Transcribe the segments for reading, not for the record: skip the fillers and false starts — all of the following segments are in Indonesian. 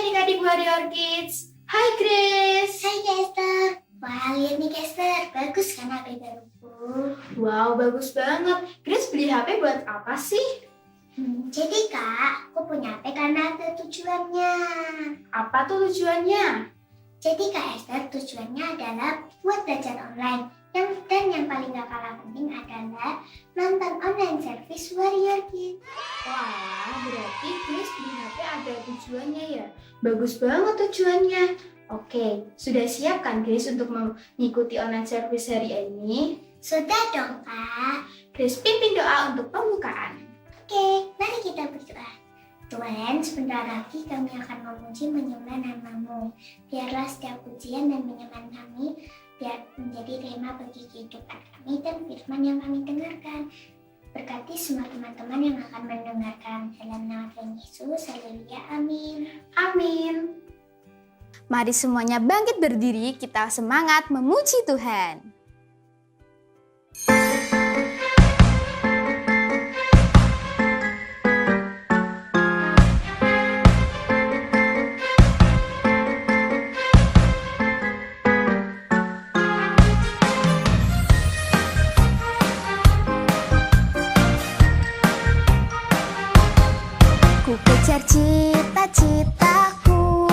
adik-adik Warrior Kids. Hai Grace. Hai Kak Esther. Wah, lihat nih Kak Esther, bagus kan HP baruku? Wow, bagus banget. Grace beli HP buat apa sih? Jadi Kak, aku punya HP karena ada tujuannya. Apa tuh tujuannya? Jadi Kak Esther, tujuannya adalah buat belajar online. Dan yang paling gak kalah penting adalah nonton online service Warrior Kids. Wah, berarti Grace beli HP ada tujuannya ya? Bagus banget tujuannya. Oke, sudah siap kan Grace untuk mengikuti online service hari ini? Sudah dong Kak. Grace pimpin doa untuk pembukaan. Oke, mari kita berdoa. Tuhan, sebentar lagi kami akan memuji menyembah namamu. Biarlah setiap pujian dan penyembahan kami biar menjadi tema bagi kehidupan kami dan firman yang kami dengarkan. Berkati semua teman-teman yang akan mendengarkan. Dalam nama Tuhan Yesus, haleluya, amin. Amin. Mari semuanya bangkit berdiri, kita semangat memuji Tuhan. Ku kejar cita-citaku,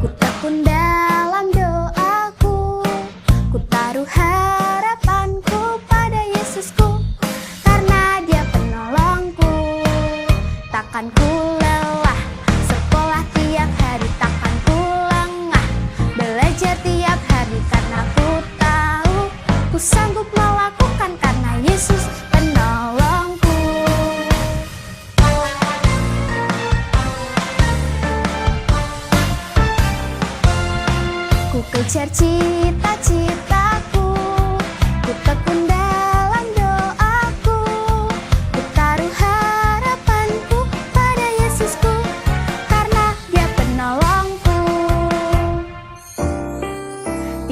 ku tekun dalam doaku, ku taruh harapanku pada Yesusku, karena Dia penolongku. Takkan ku lelah, sekolah tiap hari takkan ku lengah, belajar tiap hari karena ku tahu, ku sanggup melakukan karena Yesus penolongku. Ku kejar cita-citaku, ku tekun dalam doaku, ku taruh harapanku pada Yesusku, karena Dia penolongku.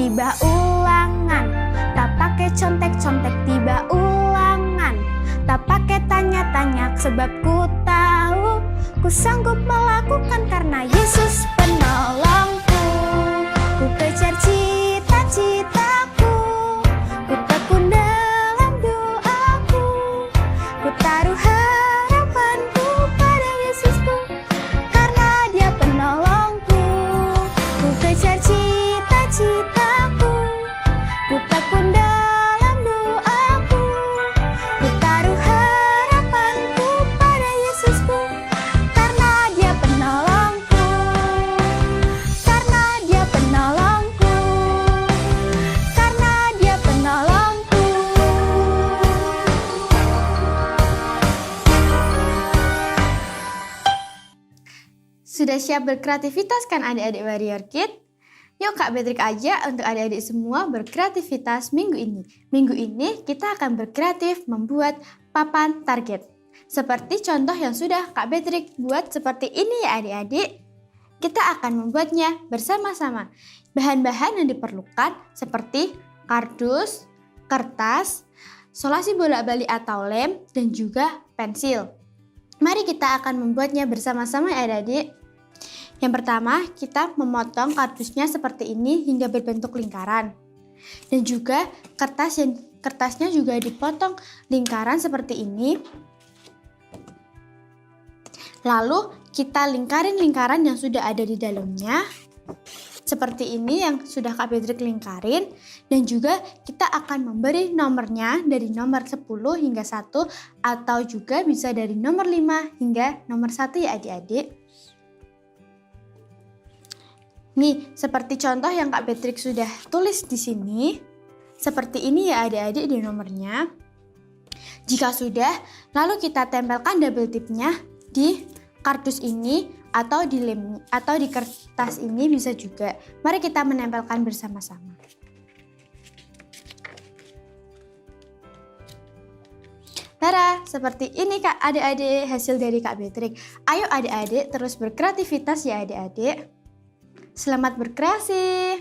Tiba ulangan, tak pakai contek-contek, tiba ulangan, tak pakai tanya-tanya, sebab ku tahu, ku sanggup melakukan karena Yesus penolongku. Ku kejar cita-citaku, ku tekun dalam doaku, ku taruh harapanku pada Yesusku, karena Dia penolongku. Ku kejar cita-citaku, ku tekun dalam doaku, ku taruh harapanku pada Yesusku, karena Dia penolongku, karena Dia penolongku, karena Dia penolongku. Sudah siap berkreativitas kan adik-adik Warrior Kids? Yuk Kak Betrik aja untuk adik-adik semua berkreativitas minggu ini. Minggu ini kita akan berkreatif membuat papan target. Seperti contoh yang sudah Kak Betrik buat seperti ini ya adik-adik. Kita akan membuatnya bersama-sama. Bahan-bahan yang diperlukan seperti kardus, kertas, solasi bolak-balik atau lem, dan juga pensil. Mari kita akan membuatnya bersama-sama ya adik-adik. Yang pertama, kita memotong kardusnya seperti ini hingga berbentuk lingkaran. Dan juga kertasnya juga dipotong lingkaran seperti ini. Lalu kita lingkarin lingkaran yang sudah ada di dalamnya. Seperti ini yang sudah Kak Betrik lingkarin. Dan juga kita akan memberi nomornya dari nomor 10 hingga 1 atau juga bisa dari nomor 5 hingga nomor 1 ya adik-adik. Nih, seperti contoh yang Kak Betrik sudah tulis di sini. Seperti ini ya adik-adik di nomornya. Jika sudah, lalu kita tempelkan double tipnya di kardus ini atau di lem atau di kertas ini bisa juga. Mari kita menempelkan bersama-sama. Tara, seperti ini Kak adik-adik hasil dari Kak Betrik. Ayo adik-adik terus berkreativitas ya adik-adik. Selamat berkreasi.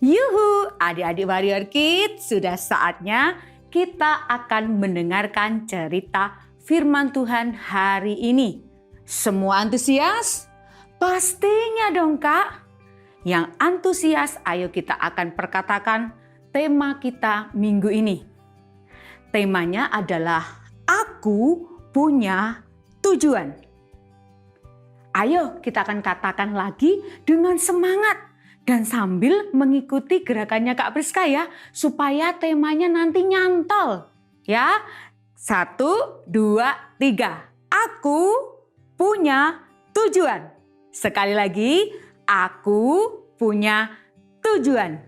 Yuhu, adik-adik Warrior Kids, sudah saatnya kita akan mendengarkan cerita firman Tuhan hari ini. Semua antusias? Pastinya dong Kak. Yang antusias, ayo kita akan perkatakan tema kita minggu ini. Temanya adalah Aku punya tujuan. Ayo kita akan katakan lagi dengan semangat dan sambil mengikuti gerakannya Kak Priska ya, supaya temanya nanti nyantol. Ya, 1, 2, 3. Aku punya tujuan. Sekali lagi, aku punya tujuan.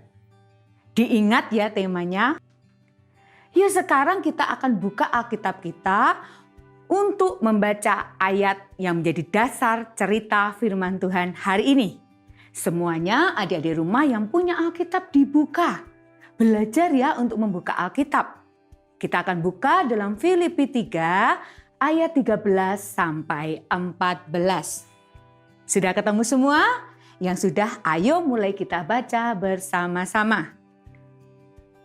Diingat ya temanya. Yuk sekarang kita akan buka Alkitab kita untuk membaca ayat yang menjadi dasar cerita firman Tuhan hari ini. Semuanya adik-adik rumah yang punya Alkitab dibuka. Belajar ya untuk membuka Alkitab. Kita akan buka dalam Filipi 3 ayat 13 sampai 14. Sudah ketemu semua? Yang sudah, ayo mulai kita baca bersama-sama.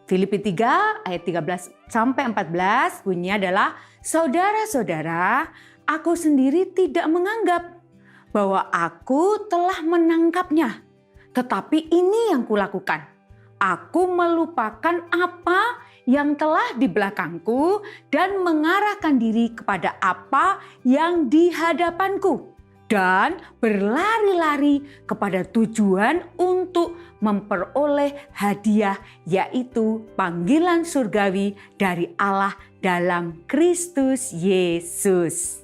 Filipi 3 ayat 13 sampai 14 bunyinya adalah, saudara-saudara, aku sendiri tidak menganggap bahwa aku telah menangkapnya. Tetapi ini yang kulakukan. Aku melupakan apa yang telah di belakangku dan mengarahkan diri kepada apa yang di hadapanku. Dan berlari-lari kepada tujuan untuk memperoleh hadiah, yaitu panggilan surgawi dari Allah dalam Kristus Yesus.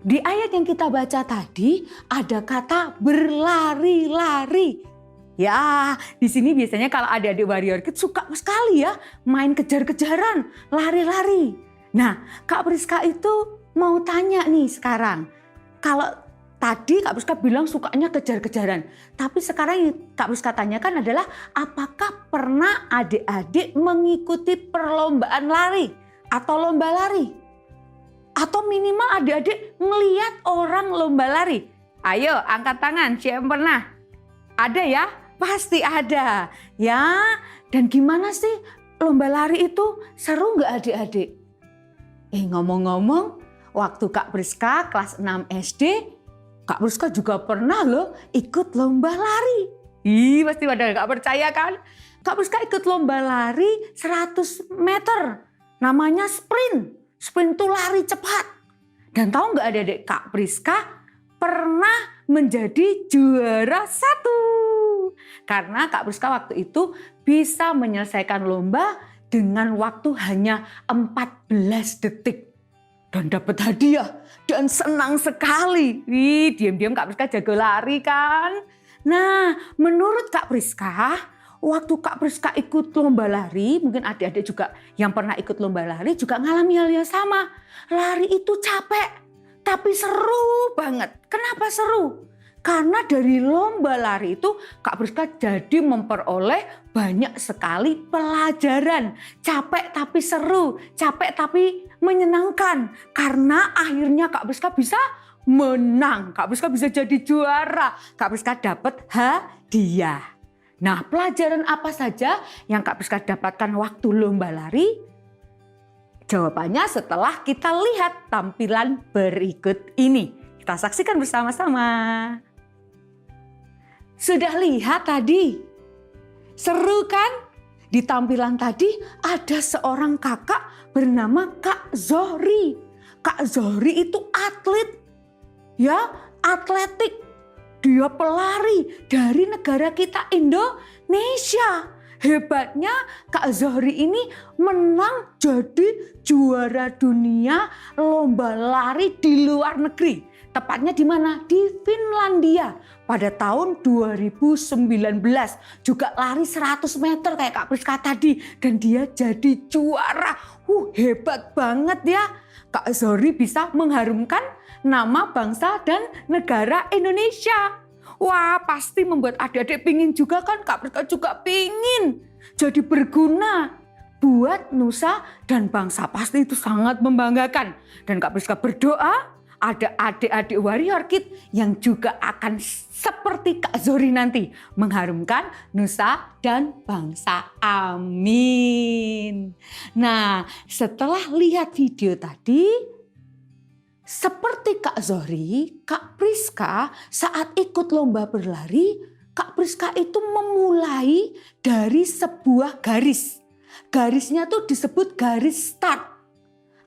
Di ayat yang kita baca tadi ada kata berlari-lari. Ya, di sini biasanya kalau adik-adik Warrior Kids suka sekali ya main kejar-kejaran, lari-lari. Nah, Kak Priska itu mau tanya nih sekarang. Kalau tadi Kak Priska bilang sukanya kejar-kejaran. Tapi sekarang yang Kak Priska tanyakan adalah apakah pernah adik-adik mengikuti perlombaan lari atau lomba lari? Atau minimal adik-adik ngeliat orang lomba lari? Ayo angkat tangan, siapa yang pernah? Ada ya? Pasti ada. Ya, dan gimana sih lomba lari itu? Seru nggak adik-adik? Ngomong-ngomong, waktu Kak Priska kelas 6 SD, Kak Priska juga pernah loh ikut lomba lari. Pasti pada gak percaya kan? Kak Priska ikut lomba lari 100 meter. Namanya sprint. Sprint itu lari cepat. Dan tahu gak adik-adik, Kak Priska pernah menjadi juara 1. Karena Kak Priska waktu itu bisa menyelesaikan lomba dengan waktu hanya 14 detik. Dan dapat hadiah dan senang sekali. Diam-diam Kak Priska jago lari kan. Nah, menurut Kak Priska, waktu Kak Priska ikut lomba lari, mungkin adik-adik juga yang pernah ikut lomba lari juga ngalami hal yang sama. Lari itu capek, tapi seru banget. Kenapa seru? Karena dari lomba lari itu Kak Priska jadi memperoleh banyak sekali pelajaran. Capek tapi seru, capek tapi menyenangkan. Karena akhirnya Kak Priska bisa menang. Kak Priska bisa jadi juara. Kak Priska dapat hadiah. Nah, pelajaran apa saja yang Kak Priska dapatkan waktu lomba lari? Jawabannya setelah kita lihat tampilan berikut ini. Kita saksikan bersama-sama. Sudah lihat tadi? Seru kan? Di tampilan tadi ada seorang kakak bernama Kak Zohri. Kak Zohri itu atlet. Ya, atletik. Dia pelari dari negara kita Indonesia. Hebatnya Kak Zohri ini menang jadi juara dunia lomba lari di luar negeri. Tepatnya di mana? Di Finlandia pada tahun 2019. Juga lari 100 meter kayak Kak Priska tadi. Dan dia jadi juara. Hebat banget ya. Kak Zohri bisa mengharumkan nama bangsa dan negara Indonesia. Wah, pasti membuat adik-adik pingin juga kan? Kak Priska juga pingin jadi berguna buat nusa dan bangsa. Pasti itu sangat membanggakan. Dan Kak Priska berdoa, ada adik-adik Warrior Kid yang juga akan seperti Kak Zohri nanti mengharumkan nusa dan bangsa. Amin. Nah, setelah lihat video tadi, seperti Kak Zohri, Kak Priska saat ikut lomba berlari, Kak Priska itu memulai dari sebuah garis. Garisnya tuh disebut garis start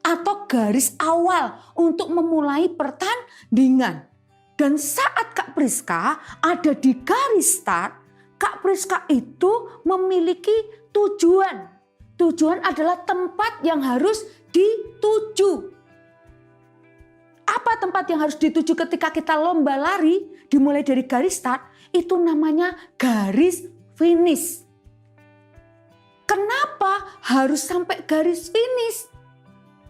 atau garis awal untuk memulai pertandingan. Dan saat Kak Priska ada di garis start, Kak Priska itu memiliki tujuan. Tujuan adalah tempat yang harus dituju. Apa tempat yang harus dituju ketika kita lomba lari dimulai dari garis start? Itu namanya garis finish. Kenapa harus sampai garis finish?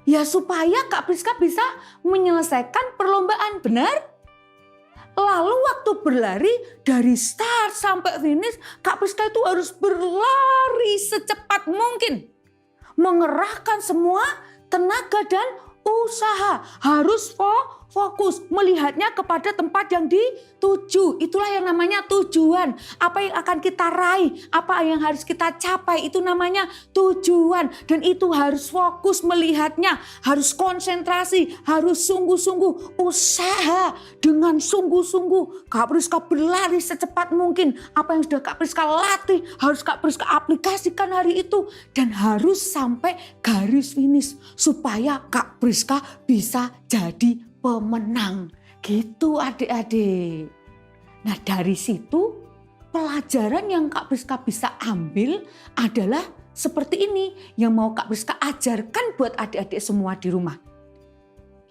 Ya supaya Kak Priska bisa menyelesaikan perlombaan, benar? Lalu waktu berlari dari start sampai finish, Kak Priska itu harus berlari secepat mungkin. Mengerahkan semua tenaga dan usaha. Harus fokus melihatnya kepada tempat yang dituju. Itulah yang namanya tujuan. Apa yang akan kita raih, apa yang harus kita capai, itu namanya tujuan. Dan itu harus fokus melihatnya, harus konsentrasi, harus sungguh-sungguh usaha dengan sungguh-sungguh. Kak Priska berlari secepat mungkin. Apa yang sudah Kak Priska latih harus Kak Priska aplikasikan hari itu dan harus sampai garis finish supaya Kak Priska bisa jadi pemenang. Gitu adik-adik. Nah dari situ pelajaran yang Kak Priska bisa ambil adalah seperti ini yang mau Kak Priska ajarkan buat adik-adik semua di rumah.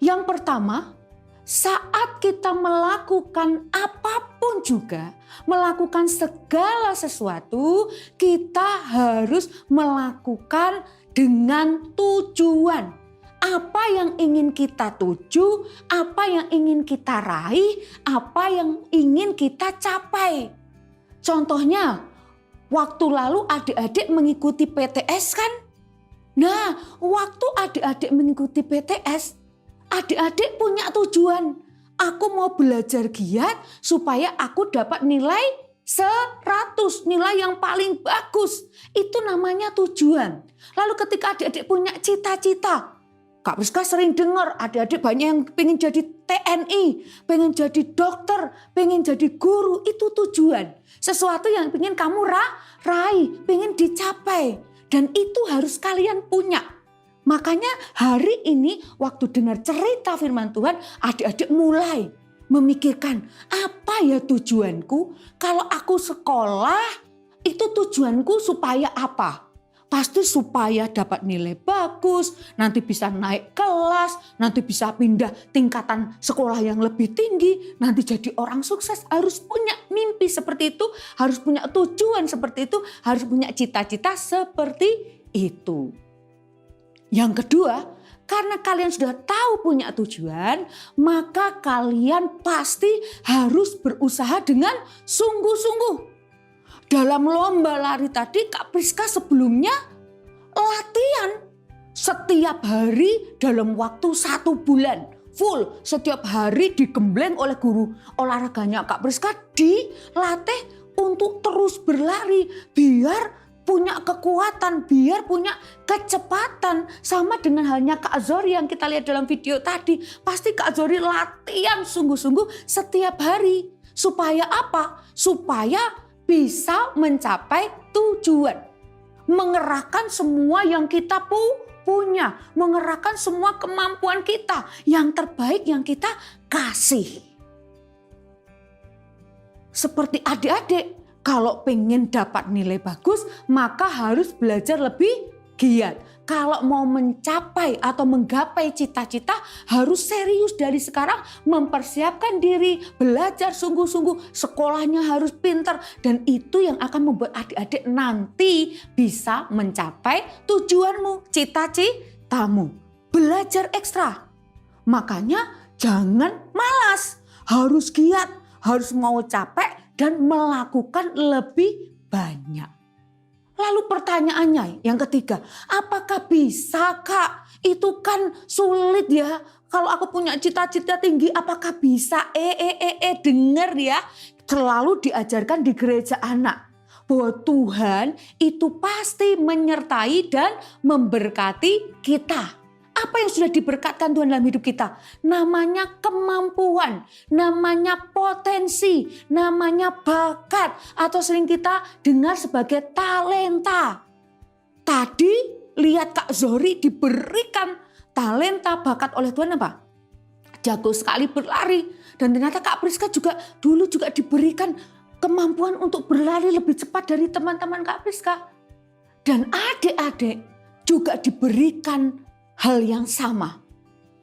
Yang pertama, saat kita melakukan apapun juga, melakukan segala sesuatu, kita harus melakukan dengan tujuan. Apa yang ingin kita tuju, apa yang ingin kita raih, apa yang ingin kita capai. Contohnya, waktu lalu adik-adik mengikuti PTS kan? Nah, waktu adik-adik mengikuti PTS, adik-adik punya tujuan. Aku mau belajar giat supaya aku dapat nilai 100, nilai yang paling bagus. Itu namanya tujuan. Lalu ketika adik-adik punya cita-cita, Kak Priska sering dengar adik-adik banyak yang pengen jadi TNI, pengen jadi dokter, pengen jadi guru. Itu tujuan. Sesuatu yang pengen kamu raih, pengen dicapai. Dan itu harus kalian punya. Makanya hari ini waktu dengar cerita firman Tuhan, adik-adik mulai memikirkan apa ya tujuanku. Kalau aku sekolah, itu tujuanku supaya apa? Pasti supaya dapat nilai bagus, nanti bisa naik kelas, nanti bisa pindah tingkatan sekolah yang lebih tinggi, nanti jadi orang sukses. Harus punya mimpi seperti itu, harus punya tujuan seperti itu, harus punya cita-cita seperti itu. Yang kedua, karena kalian sudah tahu punya tujuan, maka kalian pasti harus berusaha dengan sungguh-sungguh. Dalam lomba lari tadi Kak Priska sebelumnya latihan setiap hari dalam waktu 1 bulan. Full setiap hari digembleng oleh guru olahraganya Kak Priska, dilatih untuk terus berlari biar punya kekuatan, biar punya kecepatan. Sama dengan halnya Kak Zohri yang kita lihat dalam video tadi. Pasti Kak Zohri latihan sungguh-sungguh setiap hari. Supaya apa? Supaya bisa mencapai tujuan. Mengerahkan semua yang kita punya. Mengerahkan semua kemampuan kita. Yang terbaik yang kita kasih. Seperti adik-adik, kalau pengen dapat nilai bagus, maka harus belajar lebih giat. Kalau mau mencapai atau menggapai cita-cita, harus serius dari sekarang mempersiapkan diri, belajar sungguh-sungguh, sekolahnya harus pintar. Dan itu yang akan membuat adik-adik nanti bisa mencapai tujuanmu, cita-citamu. Belajar ekstra. Makanya jangan malas, harus giat, harus mau capek dan melakukan lebih banyak. Lalu pertanyaannya yang ketiga, apakah bisa Kak? Itu kan sulit ya. Kalau aku punya cita-cita tinggi, apakah bisa? Dengar ya. Selalu diajarkan di gereja anak bahwa Tuhan itu pasti menyertai dan memberkati kita. Apa yang sudah diberkatkan Tuhan dalam hidup kita? Namanya kemampuan, namanya potensi, namanya bakat, atau sering kita dengar sebagai talenta. Tadi lihat Kak Zohri diberikan talenta bakat oleh Tuhan apa? Jago sekali berlari. Dan ternyata Kak Priska juga dulu juga diberikan kemampuan untuk berlari lebih cepat dari teman-teman Kak Priska. Dan adik-adik juga diberikan hal yang sama.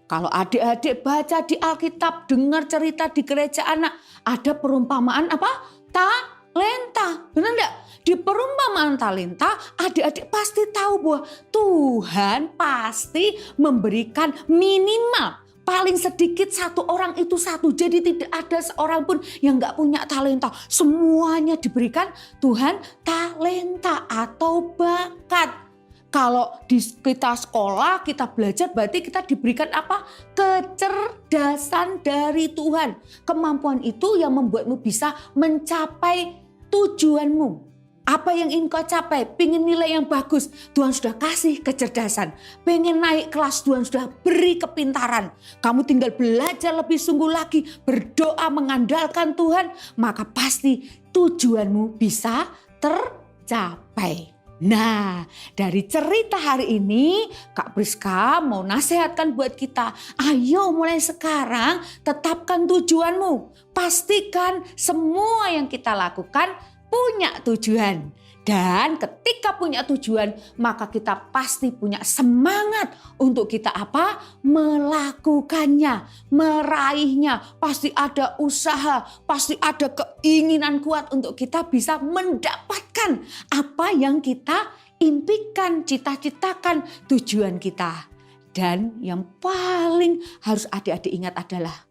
Kalau adik-adik baca di Alkitab, dengar cerita di gereja anak, ada perumpamaan apa? Talenta. Benar enggak? Di perumpamaan talenta, adik-adik pasti tahu bahwa Tuhan pasti memberikan minimal paling sedikit satu orang itu satu. Jadi tidak ada seorang pun yang enggak punya talenta. Semuanya diberikan Tuhan talenta atau bakat. Kalau kita sekolah, kita belajar, berarti kita diberikan apa? Kecerdasan dari Tuhan. Kemampuan itu yang membuatmu bisa mencapai tujuanmu. Apa yang ingin kau capai? Pengen nilai yang bagus, Tuhan sudah kasih kecerdasan. Pengen naik kelas, Tuhan sudah beri kepintaran. Kamu tinggal belajar lebih sungguh lagi, berdoa mengandalkan Tuhan, maka pasti tujuanmu bisa tercapai. Nah, dari cerita hari ini Kak Priska mau nasihatkan buat kita. Ayo mulai sekarang tetapkan tujuanmu. Pastikan semua yang kita lakukan punya tujuan. Dan ketika punya tujuan, maka kita pasti punya semangat untuk kita apa? Melakukannya, meraihnya. Pasti ada usaha, pasti ada keinginan kuat untuk kita bisa mendapatkan apa yang kita impikan, cita-citakan, tujuan kita. Dan yang paling harus adik-adik ingat adalah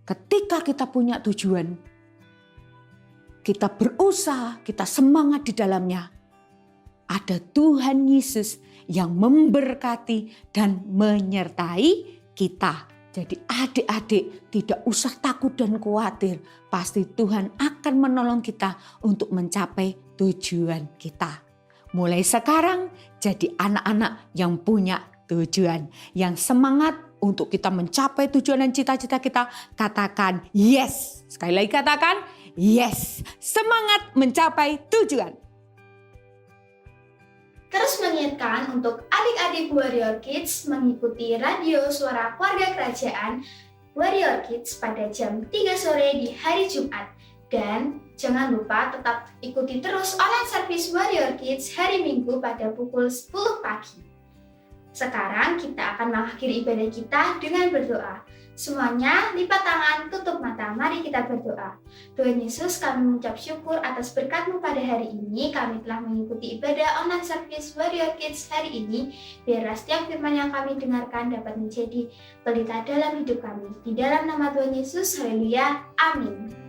ketika kita punya tujuan, kita berusaha, kita semangat di dalamnya. Ada Tuhan Yesus yang memberkati dan menyertai kita. Jadi adik-adik tidak usah takut dan khawatir. Pasti Tuhan akan menolong kita untuk mencapai tujuan kita. Mulai sekarang jadi anak-anak yang punya tujuan. Yang semangat untuk kita mencapai tujuan dan cita-cita kita. Katakan yes. Sekali lagi katakan yes, semangat mencapai tujuan. Terus mengingatkan untuk adik-adik Warrior Kids mengikuti radio suara keluarga kerajaan Warrior Kids pada jam 3 sore di hari Jumat. Dan jangan lupa tetap ikuti terus online service Warrior Kids hari Minggu pada pukul 10 pagi. Sekarang kita akan mengakhiri ibadah kita dengan berdoa. Semuanya lipat tangan, tutup mata, mari kita berdoa. Tuhan Yesus, kami mengucap syukur atas berkat-Mu pada hari ini. Kami telah mengikuti ibadah online service Warrior Kids hari ini. Biarlah setiap firman yang kami dengarkan dapat menjadi pelita dalam hidup kami. Di dalam nama Tuhan Yesus, haleluya, amin.